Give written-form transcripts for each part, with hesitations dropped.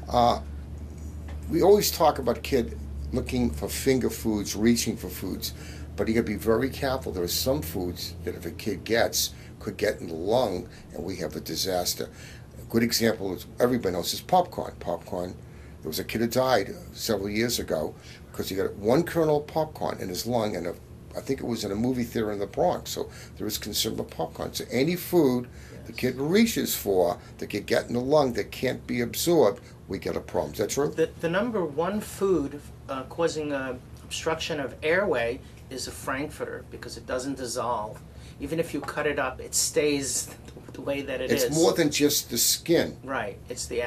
Uh, we always talk about kid looking for finger foods, reaching for foods, but you got to be very careful. There are some foods that if a kid gets, could get in the lung, and we have a disaster. A good example is everybody knows is popcorn. Popcorn. There was a kid who died several years ago because he got one kernel of popcorn in his lung, and I think it was in a movie theater in the Bronx. So there was concern about popcorn. So any food the kid reaches for that could get in the lung that can't be absorbed, we get a problem. Is that true? The number one food causing obstruction of airway is a frankfurter because it doesn't dissolve. Even if you cut it up, it stays the way that it is. It's more than just the skin. Right. It's the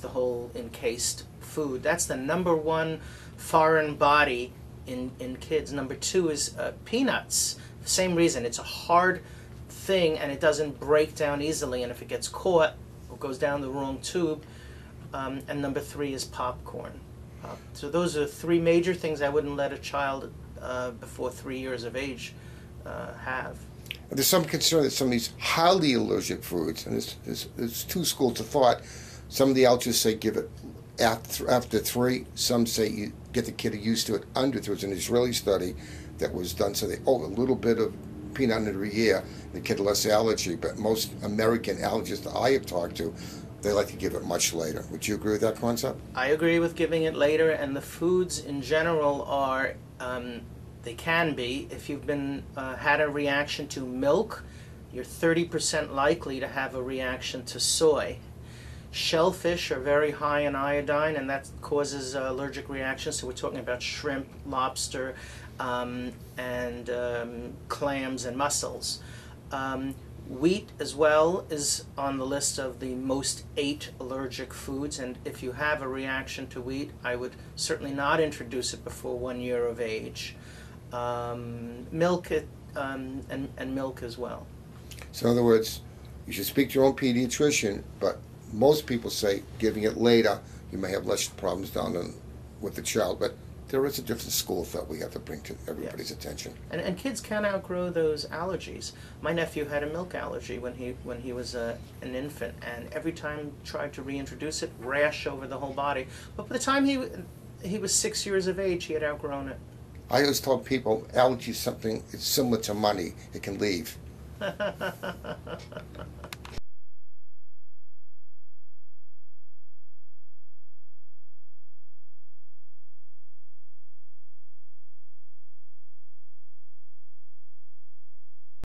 whole encased food. That's the number one foreign body in kids. Number two is peanuts. Same reason. It's a hard thing and it doesn't break down easily, and if it gets caught or goes down the wrong tube. And number three is popcorn. So those are three major things I wouldn't let a child before 3 years of age have. There's some concern that some of these highly allergic foods, and there's two schools of thought. Some of the allergists say give it after 3. Some say you get the kid used to it under 3. There was an Israeli study that was done, so a little bit of peanut butter a year, the kid less allergy. But most American allergists I have talked to, they like to give it much later. Would you agree with that concept? I agree with giving it later, and the foods in general are, they can be, if you've been had a reaction to milk, you're 30% likely to have a reaction to soy. Shellfish are very high in iodine, and that causes allergic reactions. So we're talking about shrimp, lobster, and clams and mussels. Wheat as well is on the list of the most 8 allergic foods, and if you have a reaction to wheat, I would certainly not introduce it before 1 year of age. Milk and milk as well. So in other words, you should speak to your own pediatrician, but most people say giving it later, you may have less problems with the child, but there is a different school of thought we have to bring to everybody's attention. And kids can outgrow those allergies. My nephew had a milk allergy when he was an infant, and every time he tried to reintroduce it, rash over the whole body. But by the time he was 6 years of age, he had outgrown it. I always tell people allergy is something, it's similar to money. It can leave.